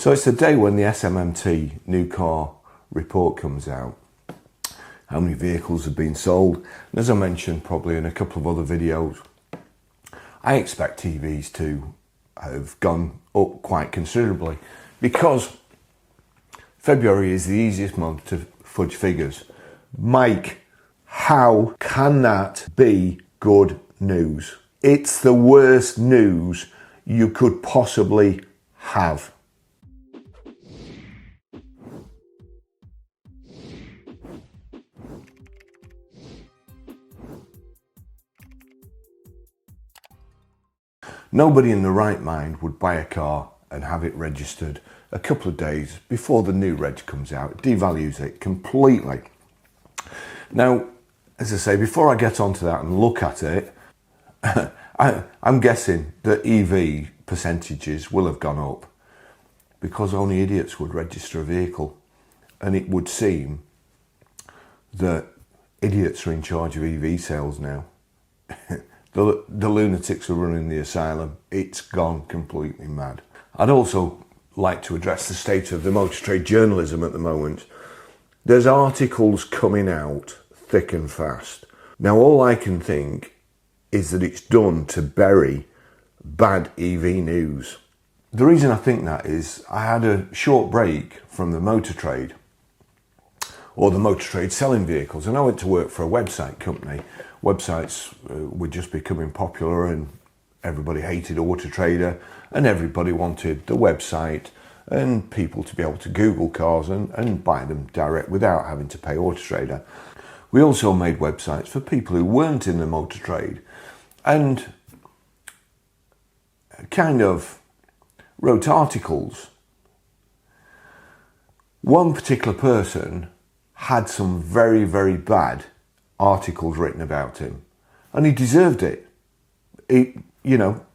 So it's the day when the SMMT new car report comes out. How many vehicles have been sold? And as I mentioned probably in a couple of other videos, I expect EVs to have gone up quite considerably because February is the easiest month to fudge figures. Mike, how can that be good news? It's the worst news you could possibly have. Nobody in the right mind would buy a car and have it registered a couple of days before the new reg comes out. It devalues it completely. Now, as I say, before I get onto that and look at it, I'm guessing that EV percentages will have gone up because only idiots would register a vehicle. And it would seem that idiots are in charge of EV sales now. The lunatics are running the asylum. It's gone completely mad. I'd also like to address the state of the motor trade journalism at the moment. There's articles coming out thick and fast. Now all I can think is that it's done to bury bad EV news. The reason I think that is I had a short break from the motor trade, or the motor trade selling vehicles, and I went to work for a website company. Websites were just becoming popular and everybody hated Auto Trader and everybody wanted the website and people to be able to Google cars and buy them direct without having to pay Auto Trader. We also made websites for people who weren't in the motor trade and kind of wrote articles. One particular person had some very, very bad articles written about him, and he deserved it. He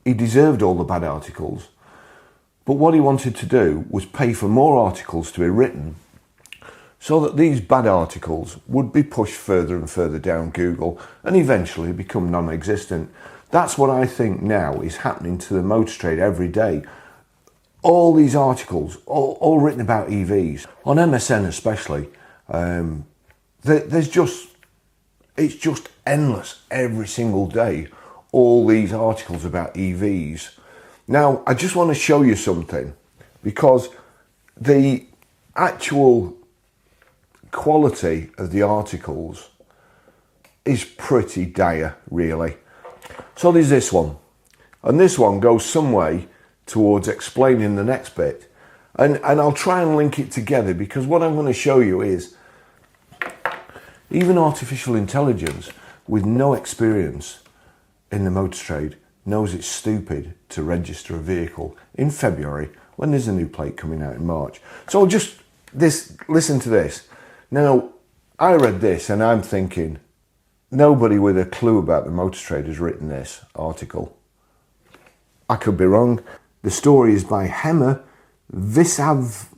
deserved all the bad articles, but what he wanted to do was pay for more articles to be written so that these bad articles would be pushed further and further down Google and eventually become non-existent. That's what I think now is happening to the motor trade every day. All these articles, all written about EVs, on MSN especially, it's just endless every single day, all these articles about EVs. Now, I just want to show you something, because the actual quality of the articles is pretty dire, really. So there's this one, and this one goes some way towards explaining the next bit. And I'll try and link it together, because what I'm going to show you is even artificial intelligence with no experience in the motor trade knows it's stupid to register a vehicle in February when there's a new plate coming out in March. So listen to this. Now, I read this and I'm thinking, nobody with a clue about the motor trade has written this article. I could be wrong. The story is by Hema Visavadia.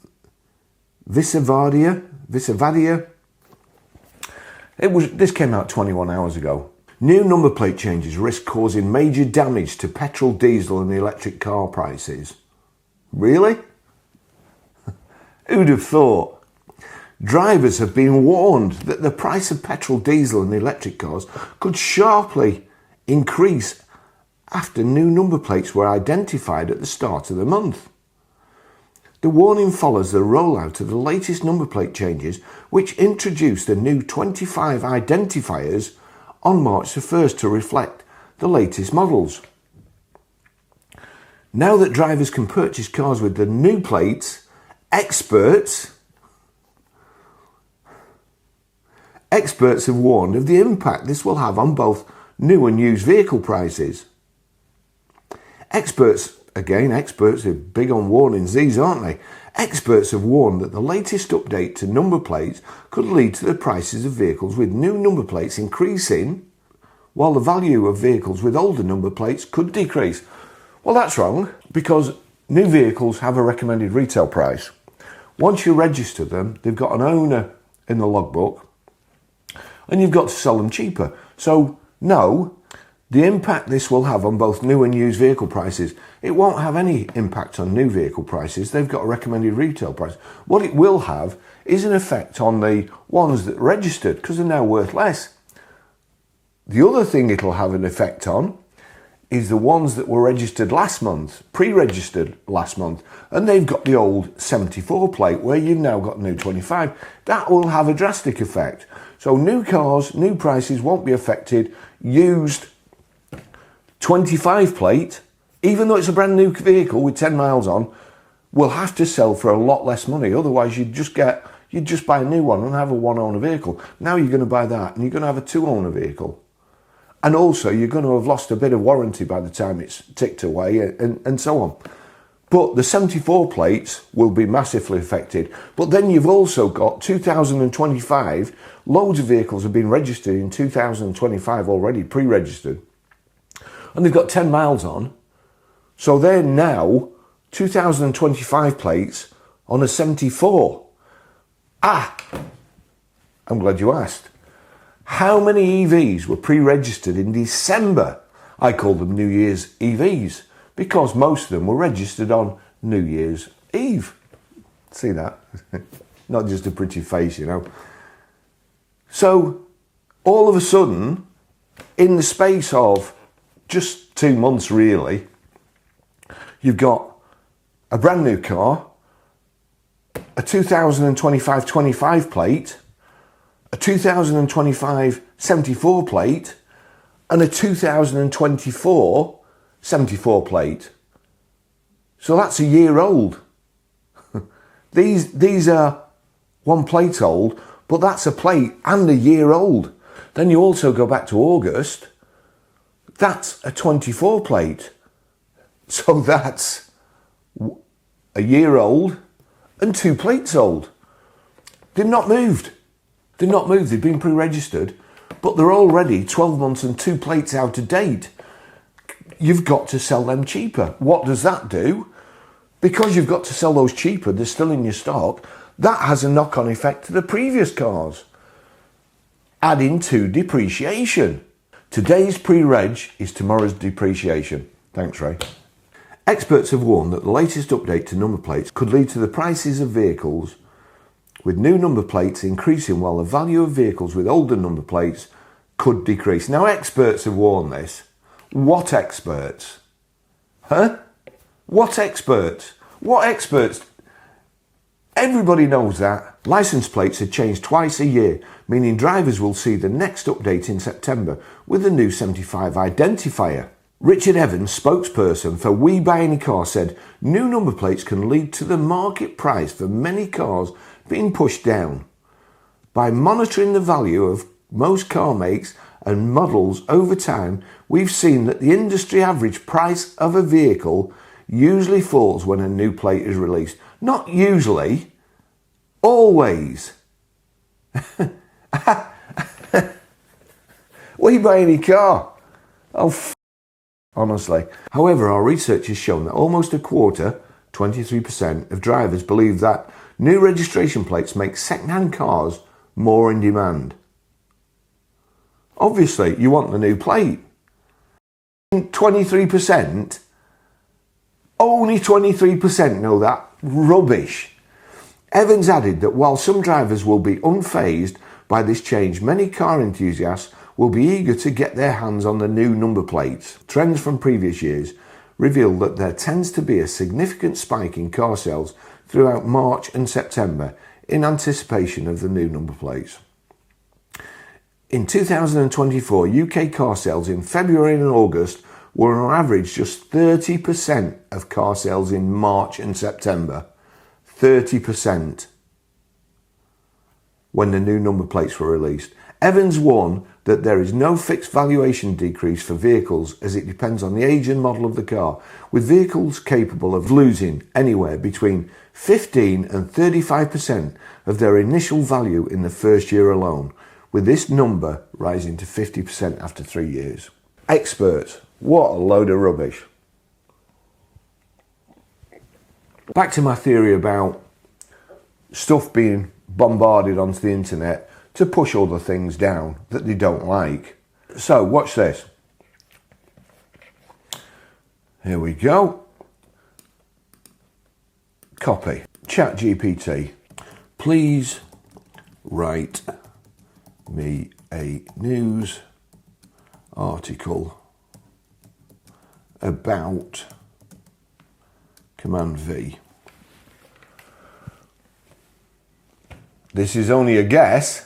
This came out 21 hours ago. New number plate changes risk causing major damage to petrol, diesel and electric car prices. Really? Who'd have thought? Drivers have been warned that the price of petrol, diesel and electric cars could sharply increase after new number plates were identified at the start of the month. The warning follows the rollout of the latest number plate changes, which introduced the new 25 identifiers on March the 1st to reflect the latest models. Now that drivers can purchase cars with the new plates, experts have warned of the impact this will have on both new and used vehicle prices. Experts are big on warnings, these aren't they? Experts have warned that the latest update to number plates could lead to the prices of vehicles with new number plates increasing, while the value of vehicles with older number plates could decrease. Well, that's wrong, because new vehicles have a recommended retail price. Once you register them, they've got an owner in the logbook, and you've got to sell them cheaper. So, no, The impact this will have on both new and used vehicle prices, it won't have any impact on new vehicle prices. They've got a recommended retail price. What it will have is an effect on the ones that are registered, because they're now worth less. The other thing it'll have an effect on is the ones that were registered last month, pre-registered last month, and they've got the old 74 plate where you've now got new 25. That will have a drastic effect. So new cars, new prices won't be affected. Used 25 plate, even though it's a brand new vehicle with 10 miles on, will have to sell for a lot less money. Otherwise you'd just buy a new one and have a one owner vehicle. Now you're going to buy that and you're going to have a two owner vehicle. And also you're going to have lost a bit of warranty by the time it's ticked away and so on. But the 74 plates will be massively affected. But then you've also got 2025, loads of vehicles have been registered in 2025 already, pre-registered. And they've got 10 miles on. So they're now 2025 plates on a 74. I'm glad you asked. How many EVs were pre-registered in December? I call them New Year's EVs because most of them were registered on New Year's Eve. See that? Not just a pretty face, you know. So all of a sudden, in the space of just 2 months really, you've got a brand new car, a 2025 25 plate, a 2025 74 plate, and a 2024 74 plate. So that's a year old. These are one plate old, but that's a plate and a year old. Then you also go back to August, that's a 24 plate. So that's a year old and 2 plates old. They've not moved. They've not moved, they've been pre-registered, but they're already 12 months and 2 plates out of date. You've got to sell them cheaper. What does that do? Because you've got to sell those cheaper, they're still in your stock, that has a knock-on effect to the previous cars, adding to depreciation. Today's pre-reg is tomorrow's depreciation. Thanks, Ray. Experts have warned that the latest update to number plates could lead to the prices of vehicles with new number plates increasing while the value of vehicles with older number plates could decrease. Now, experts have warned this. What experts? Huh? What experts? What experts? Everybody knows that. Licence plates are changed twice a year, meaning drivers will see the next update in September with the new 75 identifier. Richard Evans, spokesperson for We Buy Any Car, said new number plates can lead to the market price for many cars being pushed down. By monitoring the value of most car makes and models over time, we've seen that the industry average price of a vehicle usually falls when a new plate is released. Not usually, always. We buy any car. Oh, honestly. However, our research has shown that almost a quarter, 23%, of drivers believe that new registration plates make second-hand cars more in demand. Obviously, you want the new plate. 23%? Only 23% know that. Rubbish. Evans added that while some drivers will be unfazed by this change, many car enthusiasts will be eager to get their hands on the new number plates. Trends from previous years reveal that there tends to be a significant spike in car sales throughout March and September in anticipation of the new number plates. In 2024, UK car sales in February and August were on average just 30% of car sales in March and September. 30% when the new number plates were released. Evans warned that there is no fixed valuation decrease for vehicles as it depends on the age and model of the car, with vehicles capable of losing anywhere between 15 and 35% of their initial value in the first year alone, with this number rising to 50% after 3 years. Experts, what a load of rubbish. Back to my theory about stuff being bombarded onto the internet to push other things down that they don't like. So watch this. Here we go. Copy. Chat GPT. Please write me a news article about Command V. This is only a guess.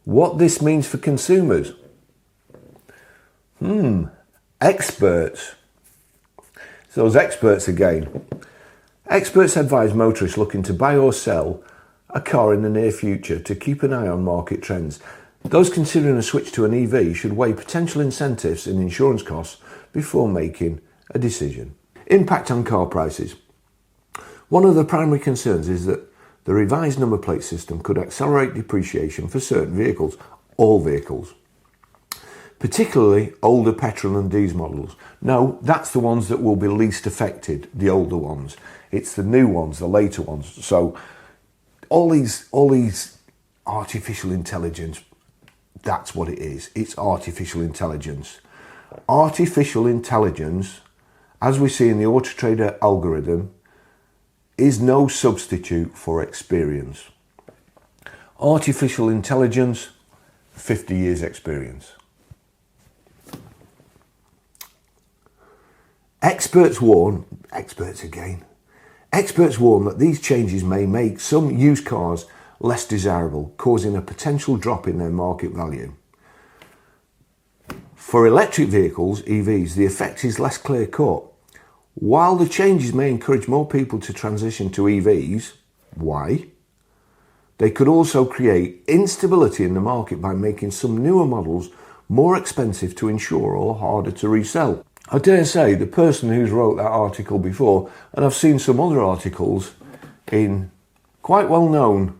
What this means for consumers. Experts. So those experts again. Experts advise motorists looking to buy or sell a car in the near future to keep an eye on market trends. Those considering a switch to an EV should weigh potential incentives and insurance costs before making a decision. Impact on car prices. One of the primary concerns is that the revised number plate system could accelerate depreciation for certain vehicles, all vehicles, particularly older petrol and diesel models. No, that's the ones that will be least affected, the older ones. It's the new ones, the later ones. So all these artificial intelligence, that's what it is. It's artificial intelligence. Artificial intelligence, as we see in the Auto Trader algorithm, is no substitute for experience. Artificial intelligence, 50 years experience. Experts warn that these changes may make some used cars less desirable, causing a potential drop in their market value. For electric vehicles, EVs, the effect is less clear-cut. While the changes may encourage more people to transition to EVs, why? They could also create instability in the market by making some newer models more expensive to insure or harder to resell. I dare say the person who's wrote that article before, and I've seen some other articles in quite well-known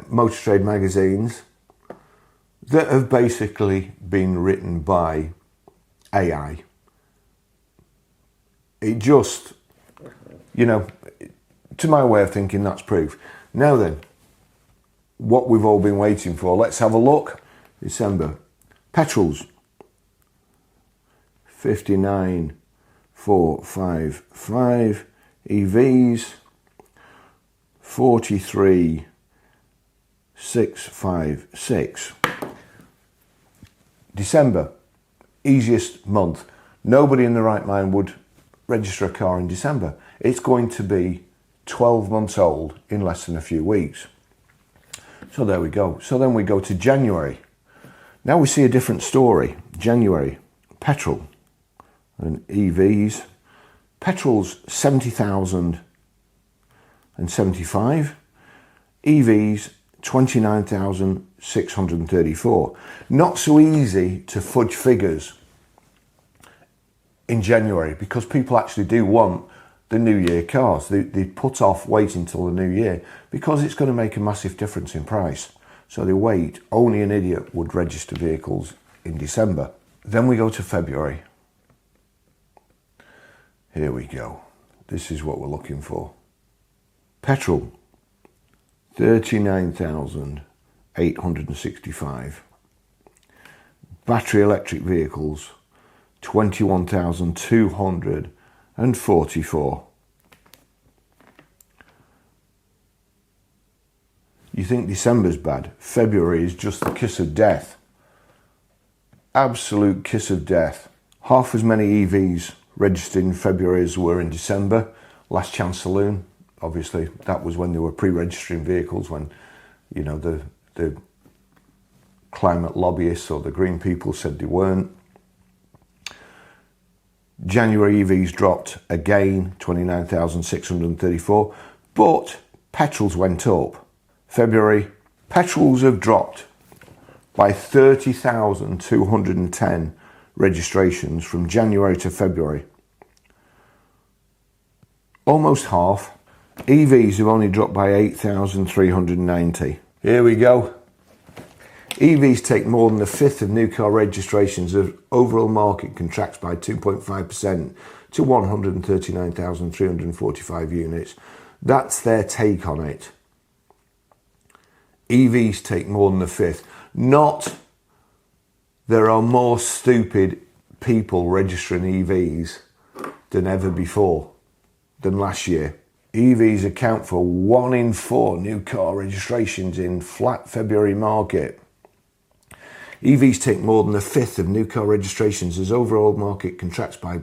motor trade magazines that have basically been written by AI. It just, to my way of thinking, that's proof. Now then, what we've all been waiting for. Let's have a look. December. Petrols. 59,455. EVs. 43,656. December. Easiest month. Nobody in the right mind would register a car in December. It's going to be 12 months old in less than a few weeks. So there we go. So then we go to January. Now we see a different story. January, petrol and EVs. Petrol's 70,075. EVs 29,634. Not so easy to fudge figures in January, because people actually do want the new year cars. They put off waiting till the new year because it's going to make a massive difference in price. So they wait. Only an idiot would register vehicles in December. Then we go to February. Here we go. This is what we're looking for. Petrol, 39,865. Battery electric vehicles, 21,244. You think December's bad? February is just the kiss of death. Absolute kiss of death. Half as many EVs registered in February as were in December. Last Chance Saloon, obviously, that was when they were pre-registering vehicles, when, the climate lobbyists or the green people said they weren't. January EVs dropped again, 29,634, but petrols went up. February, Petrols have dropped by 30,210 registrations from January to February. Almost half. EVs have only dropped by 8,390. Here we go. EVs take more than a fifth of new car registrations. The overall market contracts by 2.5% to 139,345 units. That's their take on it. EVs take more than a fifth. Not there are more stupid people registering EVs than ever before, than last year. EVs account for 1 in 4 new car registrations in flat February market. EVs take more than a fifth of new car registrations as overall market contracts by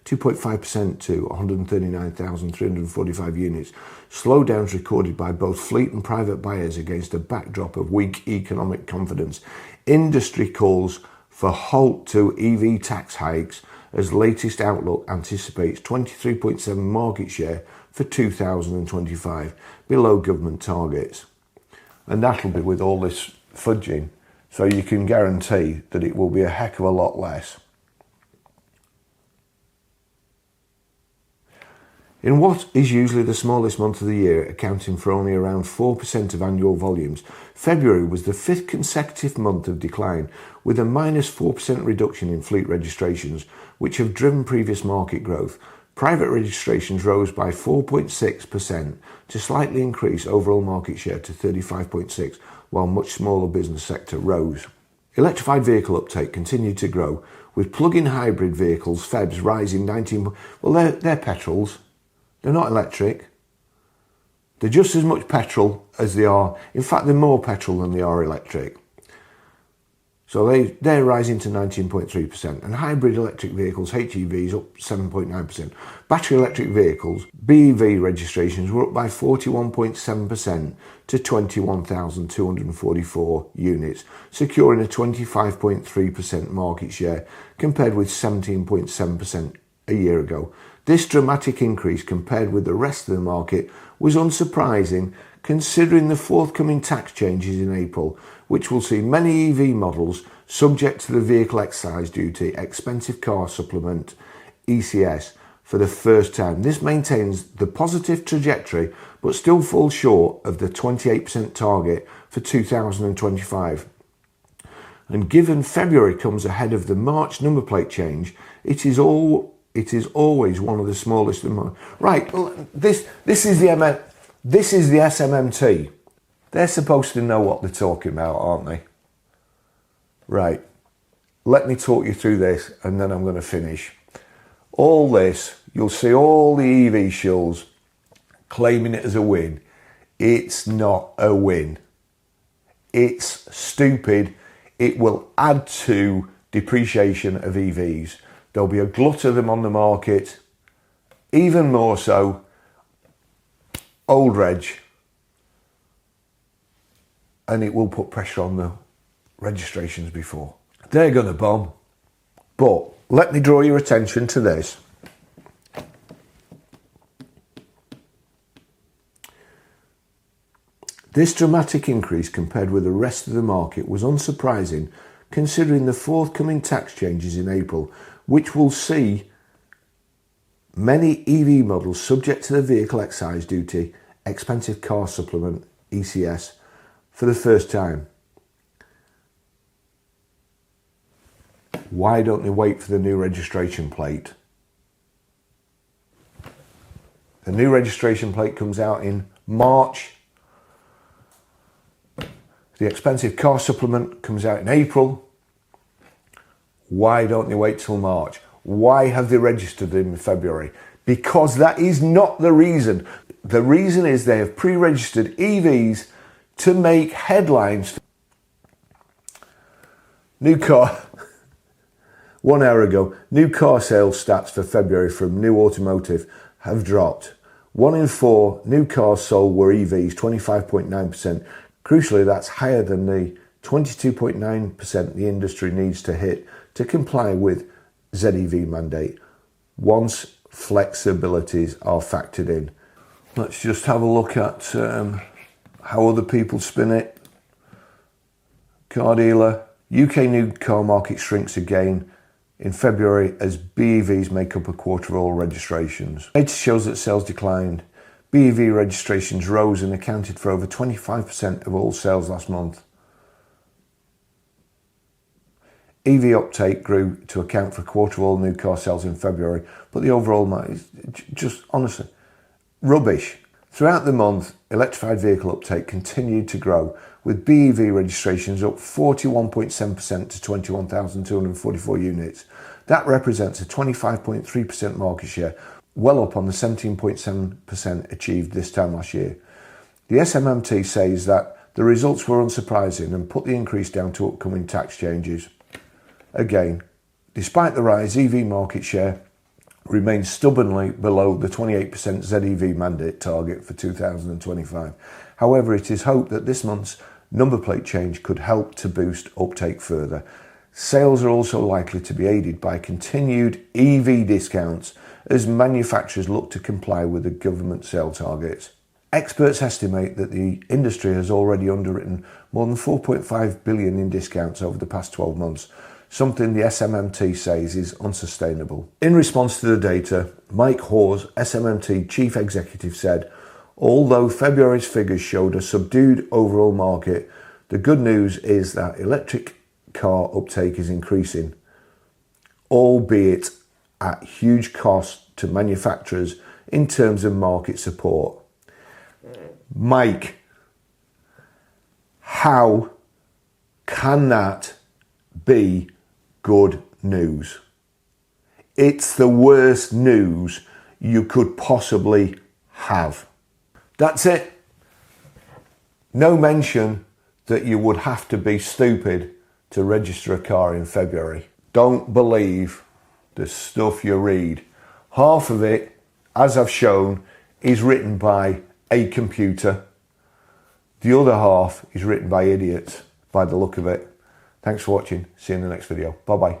2.5% to 139,345 units. Slowdowns recorded by both fleet and private buyers against a backdrop of weak economic confidence. Industry calls for halt to EV tax hikes as latest outlook anticipates 23.7% market share for 2025, below government targets. And that'll be with all this fudging, so you can guarantee that it will be a heck of a lot less. In what is usually the smallest month of the year, accounting for only around 4% of annual volumes, February was the 5th consecutive month of decline, with a minus 4% reduction in fleet registrations, which have driven previous market growth. Private registrations rose by 4.6% to slightly increase overall market share to 35.6%, while much smaller business sector rose. Electrified vehicle uptake continued to grow, with plug-in hybrid vehicles, FEVs, rising 19%. Well, they're petrols. They're not electric. They're just as much petrol as they are. In fact, they're more petrol than they are electric. So they're rising to 19.3%. And hybrid electric vehicles, HEVs, up 7.9%. Battery electric vehicles, BEV registrations were up by 41.7% to 21,244 units, securing a 25.3% market share compared with 17.7% a year ago. This dramatic increase compared with the rest of the market was unsurprising, considering the forthcoming tax changes in April, which will see many EV models subject to the vehicle excise duty, expensive car supplement, ECS, for the first time. This maintains the positive trajectory, but still falls short of the 28% target for 2025. And given February comes ahead of the March number plate change, it is always one of the smallest. Right, this is the SMMT. They're supposed to know what they're talking about, aren't they? Right, let me talk you through this and then I'm going to finish. All this, you'll see all the EV shills claiming it as a win. It's not a win. It's stupid. It will add to depreciation of EVs. There'll be a glut of them on the market, even more so old reg, and it will put pressure on the registrations before. They're going to bomb. But let me draw your attention to this. This dramatic increase compared with the rest of the market was unsurprising, considering the forthcoming tax changes in April, which will see many EV models subject to the vehicle excise duty, expensive car supplement, ECS, for the first time. Why don't they wait for the new registration plate? The new registration plate comes out in March. The expensive car supplement comes out in April. Why don't they wait till March? Why have they registered them in February? Because that is not the reason. The reason is they have pre-registered EVs to make headlines. New car, 1 hour ago, new car sales stats for February from New Automotive have dropped. 1 in 4 new cars sold were EVs, 25.9%. Crucially, that's higher than the 22.9% the industry needs to hit to comply with ZEV mandate once flexibilities are factored in. Let's just have a look at how other people spin it. car dealer. UK new car market shrinks again in February as BEVs make up a quarter of all registrations. Data shows that sales declined. BEV registrations rose and accounted for over 25% of all sales last month. EV uptake grew to account for a quarter of all new car sales in February, but the overall market is just, honestly, rubbish. Throughout the month, electrified vehicle uptake continued to grow, with BEV registrations up 41.7% to 21,244 units. That represents a 25.3% market share, well up on the 17.7% achieved this time last year. The SMMT says that the results were unsurprising and put the increase down to upcoming tax changes. Again, despite the rise, EV market share remains stubbornly below the 28% ZEV mandate target for 2025. However, it is hoped that this month's number plate change could help to boost uptake further. Sales are also likely to be aided by continued EV discounts as manufacturers look to comply with the government sale targets. Experts estimate that the industry has already underwritten more than 4.5 billion in discounts over the past 12 months, something the SMMT says is unsustainable. In response to the data, Mike Hawes, SMMT Chief Executive, said, although February's figures showed a subdued overall market, the good news is that electric car uptake is increasing, albeit at huge cost to manufacturers in terms of market support. Mike, how can that be good news? It's the worst news you could possibly have. That's it. No mention that you would have to be stupid to register a car in February. Don't believe the stuff you read. Half of it, as I've shown, is written by a computer. The other half is written by idiots, by the look of it. Thanks for watching. See you in the next video. Bye-bye.